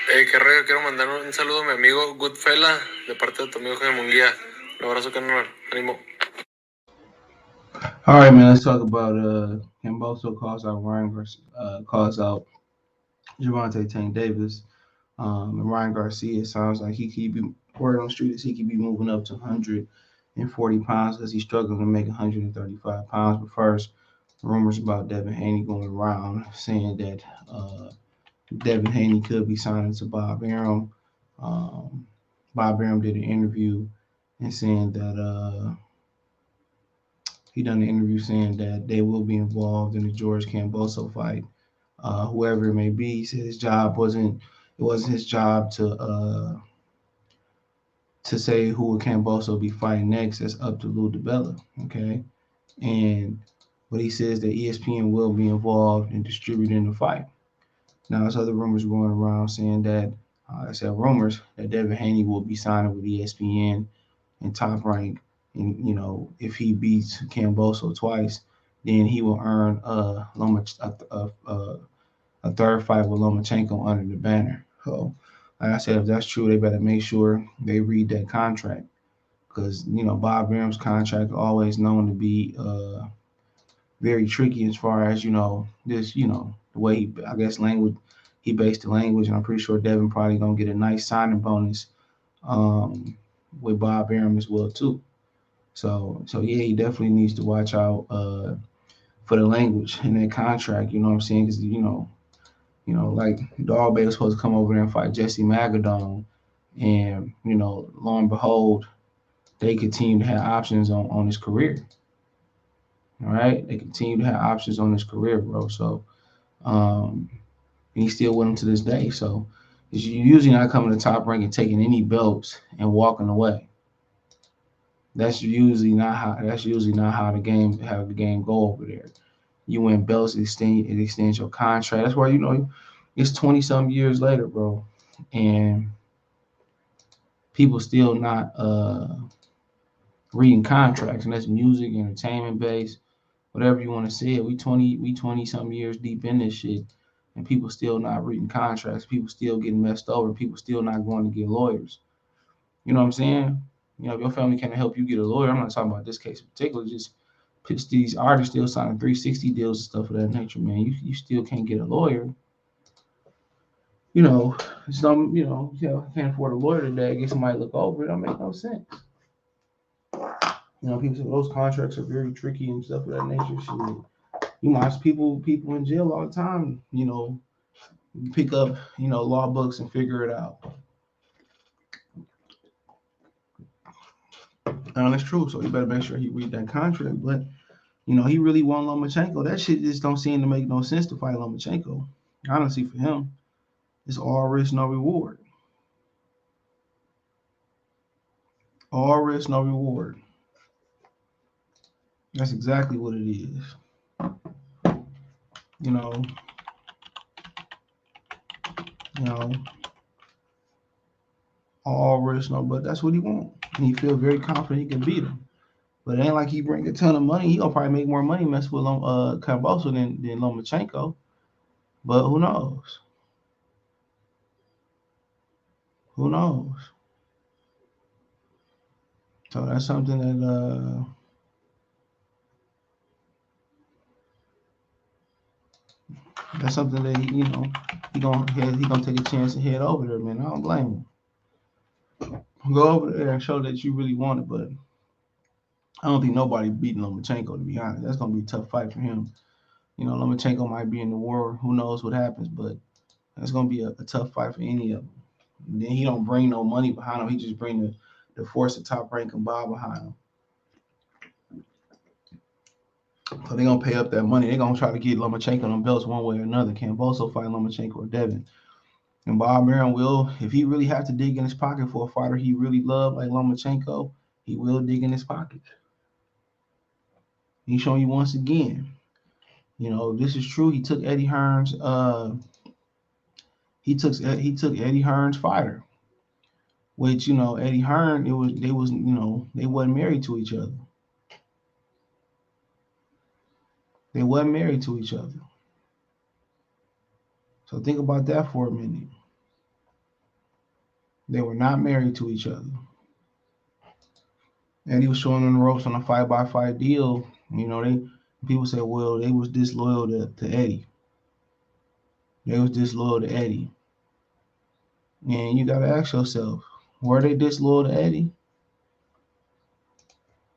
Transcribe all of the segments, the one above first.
Qué rollo, quiero mandar un saludo a mi amigo Goodfella, de parte de tu amigo Jaime Munguía. Un abrazo, carnal. Ánimo. All right, man. Let's talk about Kambosos calls out Gervonta Tank Davis. And Ryan Garcia sounds like he could be word on the street is he could be moving up to 140 pounds because he's struggling to make 135 pounds. But first, rumors about Devin Haney going around saying that Devin Haney could be signing to Bob Arum. Um, Bob Arum did an interview and saying that he done an interview saying that they will be involved in the George Kambosos fight. Whoever it may be, he said his job wasn't it wasn't his job to say who would Kambosos be fighting next. That's up to Lou DiBella. Okay, and but he says that ESPN will be involved in distributing the fight. Now, there's other rumors going around saying that I said rumors that Devin Haney will be signing with ESPN and Top Rank, and if he beats Kambosos twice, then he will earn a third fight with Lomachenko under the banner. So, like I said, if that's true, they better make sure they read that contract because Bob Arum's contract always known to be very tricky as far as this the way he I guess language he based the language, and I'm pretty sure Devin probably gonna get a nice signing bonus um, with Bob Arum as well too. So yeah, he definitely needs to watch out for the language in that contract. You know what I'm saying? Because like Dog Bay was supposed to come over there and fight Jesse Magadon, and lo and behold, they continue to have options on his career. All right, they continue to have options on his career, bro. So and he's still with him to this day. So he's usually not coming to Top Rank and taking any belts and walking away. That's usually not how the game go over there. You win belts, it extends your contract. That's why it's 20 some years later, bro, and people still not reading contracts, and that's music, entertainment based, whatever you want to say it. We 20 some years deep in this shit, and people still not reading contracts. People still getting messed over. People still not going to get lawyers. You know what I'm saying? If your family can't help you get a lawyer, I'm not talking about this case in particular. Just these artists still signing 360 deals and stuff of that nature, man. You still can't get a lawyer. You know, can't afford a lawyer today. Get somebody to look over it. Don't make no sense. People say those contracts are very tricky and stuff of that nature. Shit. You watch people in jail all the time. Pick up law books and figure it out. And it's true. So you better make sure he read that contract. But he really won Lomachenko. That shit just don't seem to make no sense to fight Lomachenko. Honestly, for him, it's all risk, no reward. All risk, no reward. That's exactly what it is. You know, you know, all risk, no. But that's what he want. And he feel very confident he can beat him. But it ain't like he bring a ton of money. He gonna probably make more money mess with Kambosos than Lomachenko. But who knows? Who knows? So that's something that he gonna take a chance and head over there, man. I don't blame him. Go over there and show that you really want it, but I don't think nobody beating Lomachenko, to be honest. That's gonna be a tough fight for him. Lomachenko might be in the war. Who knows what happens, but that's gonna be a tough fight for any of them. And then he don't bring no money behind him. He just bring the force of Top Rank and Bob behind him. So they gonna pay up that money. They gonna try to get Lomachenko them belts one way or another. Kambosos fight Lomachenko or Devin. And Bob Arum will, if he really has to dig in his pocket for a fighter he really loved like Lomachenko, he will dig in his pocket. He's showing you once again. This is true. He took Eddie Hearn's Eddie Hearn's fighter, which Eddie Hearn they wasn't married to each other. They wasn't married to each other. So think about that for a minute. They were not married to each other. And he was showing them the ropes on a fight-by-fight deal. You know, people say, well, they was disloyal to Eddie. They was disloyal to Eddie. And you gotta ask yourself, were they disloyal to Eddie?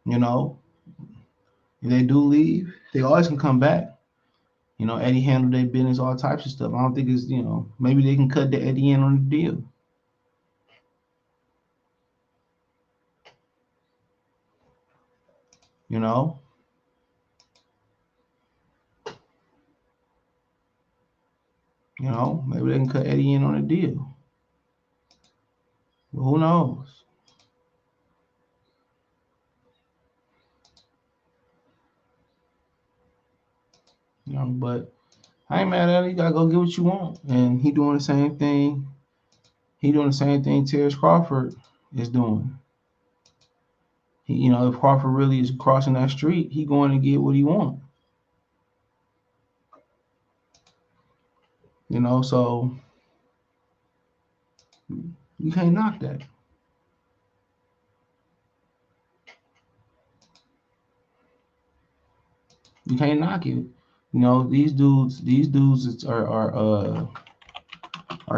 You know, if they do leave, they always can come back. You know, Eddie handled their business, all types of stuff. I don't think it's, you know, maybe they can cut the Eddie in on the deal. You know, maybe they can cut Eddie in on the deal. But who knows? You know, but I ain't mad at it. You gotta go get what you want. And he doing the same thing. He doing the same thing Terrence Crawford is doing. You know, if Crawford really is crossing that street, he going to get what he want. You know, so you can't knock that. You can't knock it. You know, these dudes are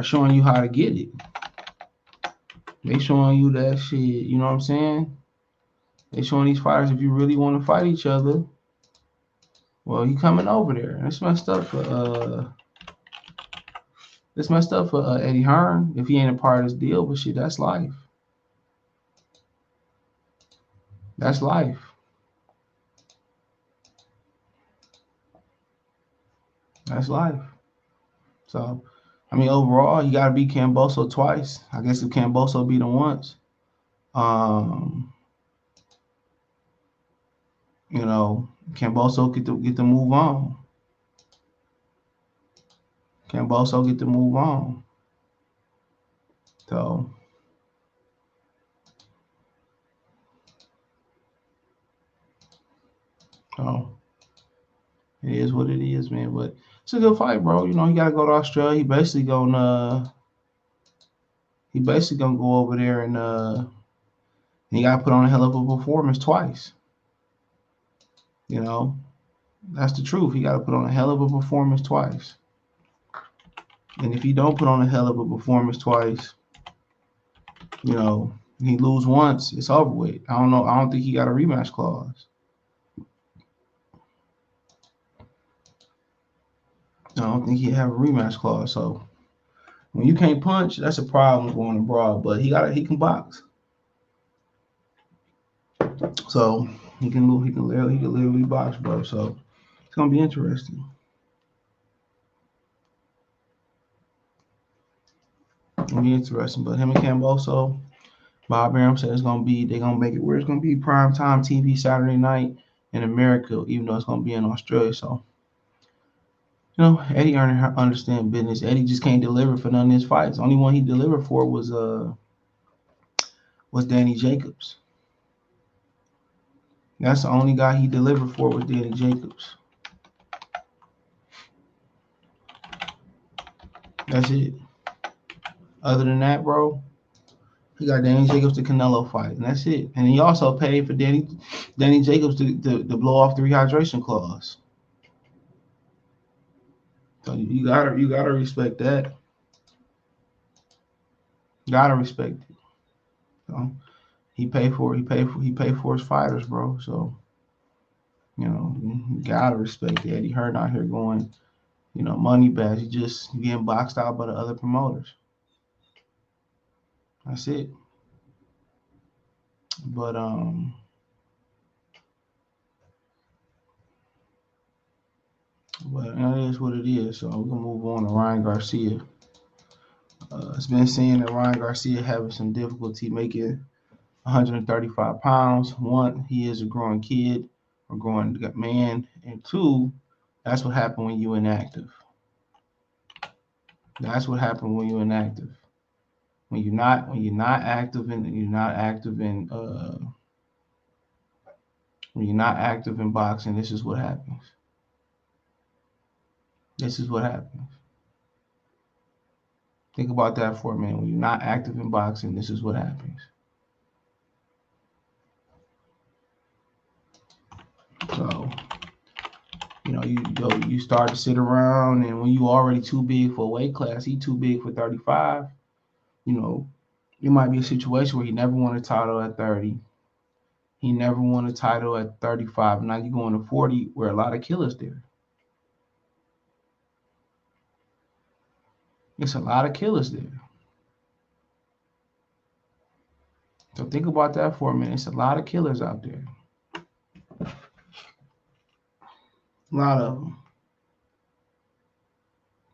showing you how to get it. They showing you that shit. You know what I'm saying? They showing these fighters if you really want to fight each other, well, you coming over there. And it's messed up for Eddie Hearn if he ain't a part of this deal. But shit, that's life. That's life. That's life. So, I mean, overall, you got to beat Kambosos twice. I guess if Kambosos beat him once, um, you know, Kambosos get to move on. Kambosos get to move on. So, so it is what it is, man. But it's a good fight, bro. You know, he got to go to Australia. He basically gonna go over there and he got to put on a hell of a performance twice. You know, that's the truth. He got to put on a hell of a performance twice. And if he don't put on a hell of a performance twice, you know, he lose once, it's over with. I don't know. I don't think he got a rematch clause. I don't think he have a rematch clause. So when you can't punch, that's a problem going abroad. But he can box. So he can literally box, bro. So it's gonna be interesting. It's gonna be interesting. But him and Kambosos, Bob Arum said they're gonna make it where it's gonna be prime time TV Saturday night in America, even though it's gonna be in Australia. So you know, Eddie understand business. Eddie just can't deliver for none of his fights. Only one he delivered for was Danny Jacobs. That's the only guy he delivered for was Danny Jacobs. That's it. Other than that, bro, he got Danny Jacobs the Canelo fight, and that's it. And he also paid for Danny Jacobs to blow off the rehydration clause. So you gotta respect that. Gotta respect it. So he paid for his fighters, bro. So you know, you gotta respect Eddie Hearn out here going, you know, money bags. He just getting boxed out by the other promoters. That's it. But that is what it is. So we're gonna move on to Ryan Garcia. It's been seen that Ryan Garcia having some difficulty making 135 pounds. One, he is a growing kid or growing man, and two, that's what happened when you inactive. That's what happened when you're inactive. When you're not active in when you're not active in boxing, this is what happens. This is what happens. Think about that for a minute. When you're not active in boxing, this is what happens. So, you start to sit around, and when you already too big for a weight class, he too big for 35. You know, it might be a situation where he never won a title at 30. He never won a title at 35. Now you're going to 40, where a lot of killers there. It's a lot of killers there. So think about that for a minute. It's a lot of killers out there. A lot of them.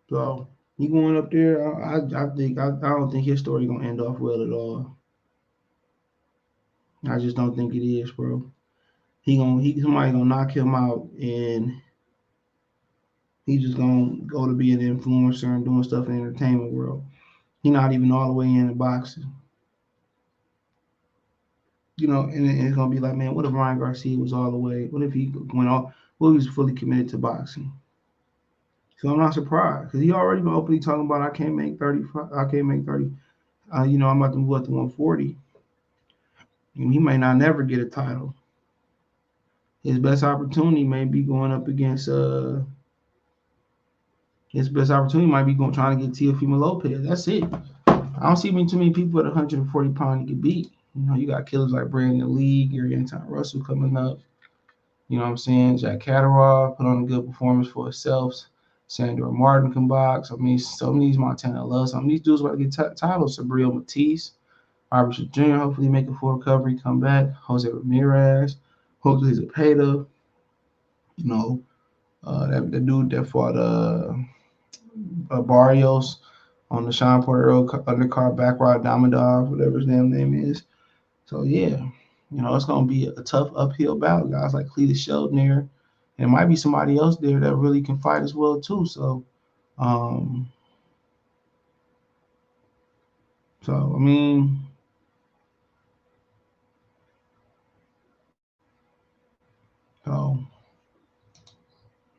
So he going up there. I don't think his story gonna end off well at all. I just don't think it is, bro. Somebody gonna knock him out, and he just gonna go to be an influencer and doing stuff in the entertainment world. He not even all the way into boxing. And it's gonna be like, man, what if Ryan Garcia was all the way? What if he went all? What if he was fully committed to boxing? So I'm not surprised because he already been openly talking about I can't make 35. I can't make 30. I'm about to move up to 140. And he may not never get a title. His best opportunity may be going up against his best opportunity might be going trying to get Teofimo Lopez. That's it. I don't see too many people at 140 pounds you can beat. You got killers like Brandon Lee, Gary Anton Russell coming up. You know what I'm saying? Jack Catterall put on a good performance for himself. Sandor Martin can box. I mean, some of these Montana loves. Some of these dudes about to get titles. Sabril Matisse, Robert Jr. hopefully make a full recovery, come back. Jose Ramirez, Jose Zepeda. That the dude that fought Barrios on the Sean Porter undercard backrod Damadov, whatever his damn name is. So yeah, it's gonna be a tough uphill battle. Guys like Cletus Sheldon there, and there might be somebody else there that really can fight as well too. So, um, I mean, so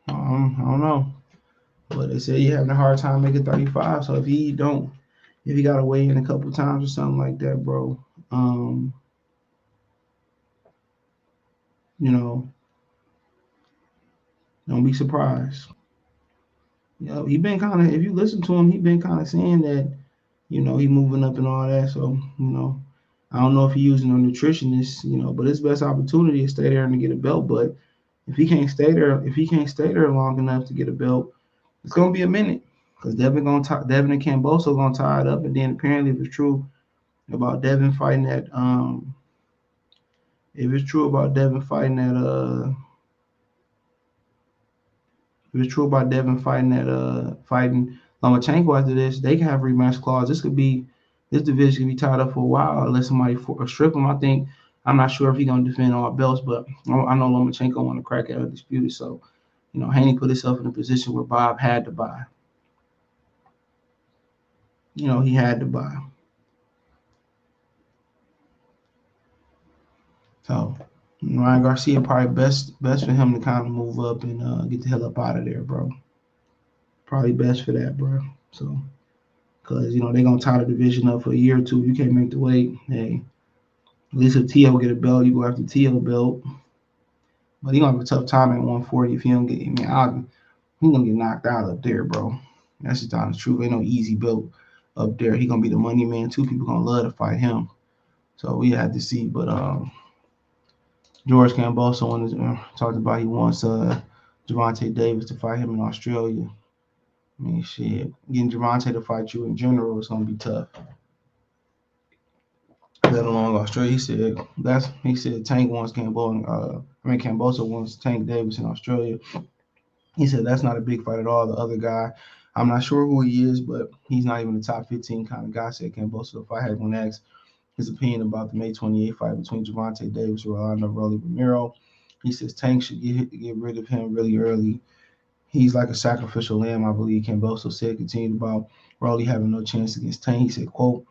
I don't know, but they say you're having a hard time making 35. So if he got to weigh in a couple times or something like that, bro, you know, don't be surprised. He been kind of, if you listen to him, he been kind of saying that, he moving up and all that. So, I don't know if he using a nutritionist, but his best opportunity is stay there and to get a belt. But if he can't stay there long enough to get a belt, it's gonna be a minute because Devin and Kambosos gonna tie it up. And then apparently, if it's true about Devin fighting that, if it's true about Devin fighting that, if it's true about Devin fighting Lomachenko after this, they can have rematch clause. This division can be tied up for a while unless somebody strip him. I'm not sure if he's gonna defend all belts, but I know Lomachenko want to crack at undisputed. So, Haney put himself in a position where Bob had to buy. He had to buy. So Ryan Garcia probably best for him to kind of move up and get the hell up out of there, bro. Probably best for that, bro. So, because they're gonna tie the division up for a year or two. If you can't make the weight, hey, at least if T.O. get a belt, you go after T.O. belt. But he gonna have a tough time at 140 if he don't get. He gonna get knocked out up there, bro. That's just honest truth. Ain't no easy belt up there. He gonna be the money man too. People gonna love to fight him. So we had to see. But George Kambosos talked about he wants Gervonta Davis to fight him in Australia. I mean, shit, getting Gervonta to fight you in general is gonna be tough. Let alone Australia. He said Tank wants Kambosos wants Tank Davis in Australia. He said that's not a big fight at all. The other guy, I'm not sure who he is, but he's not even the top 15 kind of guy, said Kambosos. If I had one asked his opinion about the May 28th fight between Gervonta Davis and Rolando Rolly Romero, he says Tank should get rid of him really early. He's like a sacrificial lamb, I believe Kambosos said, continued about Rolly having no chance against Tank. He said, quote,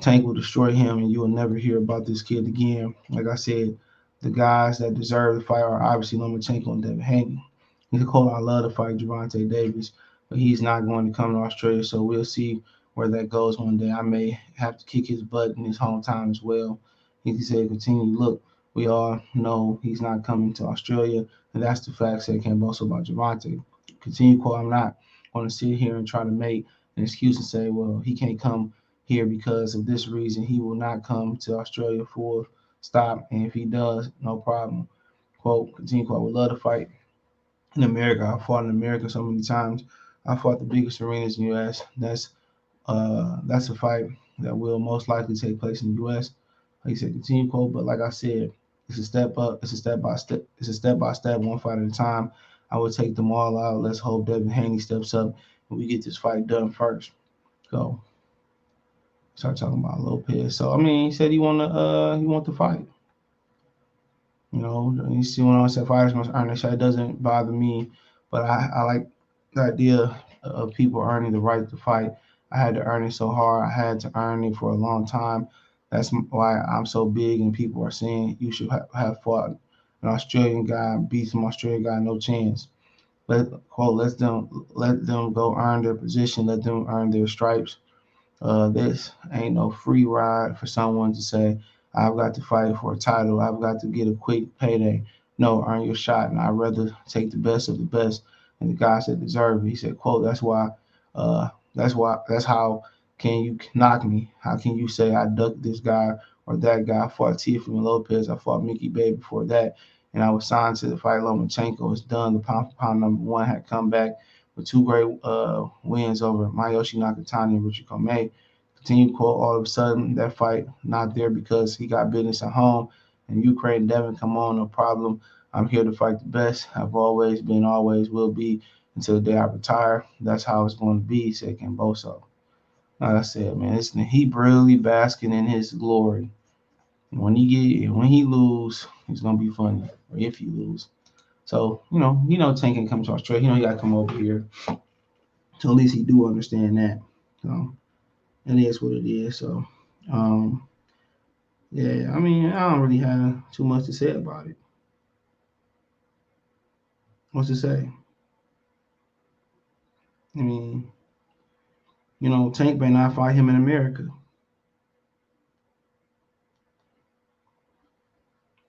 Tank will destroy him and you will never hear about this kid again. Like I said, the guys that deserve the fight are obviously Lomachenko and Devin Haney. He's a quote, I love to fight Gervonta Davis, but he's not going to come to Australia, so we'll see where that goes one day. I may have to kick his butt in his hometown as well. He said, continue. Look, we all know he's not coming to Australia, and that's the fact, said Kambosos about Gervonta. Continue, quote, I'm not going to sit here and try to make an excuse and say, well, he can't come here because of this reason. He will not come to Australia full stop, and if he does, no problem. Quote, continue, quote, I would love to fight in America. I fought in America so many times. I fought the biggest arenas in the U.S. That's a fight that will most likely take place in the U.S. Like you said, continue, quote. But like I said, it's a step up. It's a step by step. It's a step by step, one fight at a time. I would take them all out. Let's hope Devin Haney steps up and we get this fight done first. So start talking about Lopez. So I mean, he said he want the fight. You know, you see when I said fighters must earn it, so it doesn't bother me. But I like the idea of people earning the right to fight. I had to earn it so hard. I had to earn it for a long time. That's why I'm so big, and people are saying you should have fought an Australian guy, beat some Australian guy, no chance. Let them go earn their position. Let them earn their stripes. This ain't no free ride for someone to say, I've got to fight for a title. I've got to get a quick payday. No, earn your shot. And I'd rather take the best of the best and the guys that deserve it. He said, quote, that's how can you knock me? How can you say I ducked this guy or that guy? I fought Tiffany Lopez. I fought Mickey Bay before that. And I was signed to the fight. Lomachenko was done. The pound for pound number one had come back with two great wins over Mayoshi Nakatani and Richard Comey. Continue quote, all of a sudden, that fight not there because he got business at home. And Ukraine, Devin, come on, no problem. I'm here to fight the best. I've always been, always will be until the day I retire. That's how it's going to be, said Kambosos. Like I said, man, he really basking in his glory. And when he lose, it's gonna be funny. Or if he lose. So, Tank can come to Australia. He gotta come over here. So at least he do understand that. So it is what it is. So um yeah, I mean I don't really have too much to say about it. What's to say? I mean, Tank may not fight him in America.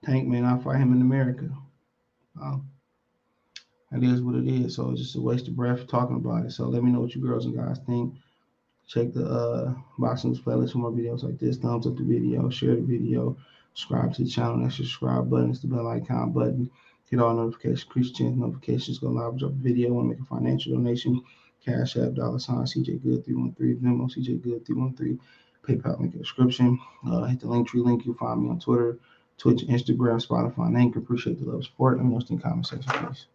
Tank may not fight him in America. Um, that is what it is. So it's just a waste of breath talking about it. So let me know what you girls and guys think. Check the Boxing News playlist for more videos like this. Thumbs up the video, share the video, subscribe to the channel. That's the subscribe button. It's the bell icon button. Hit all notifications, increase chance notifications. Go live, drop a video. Want to make a financial donation? Cash App, $sign, CJ Good 313, Venmo, CJ Good 313, PayPal link in the description. Hit the link tree link. You'll find me on Twitter, Twitch, Instagram, Spotify, and Anchor. Appreciate the love, support. Let me know in the comment section, please.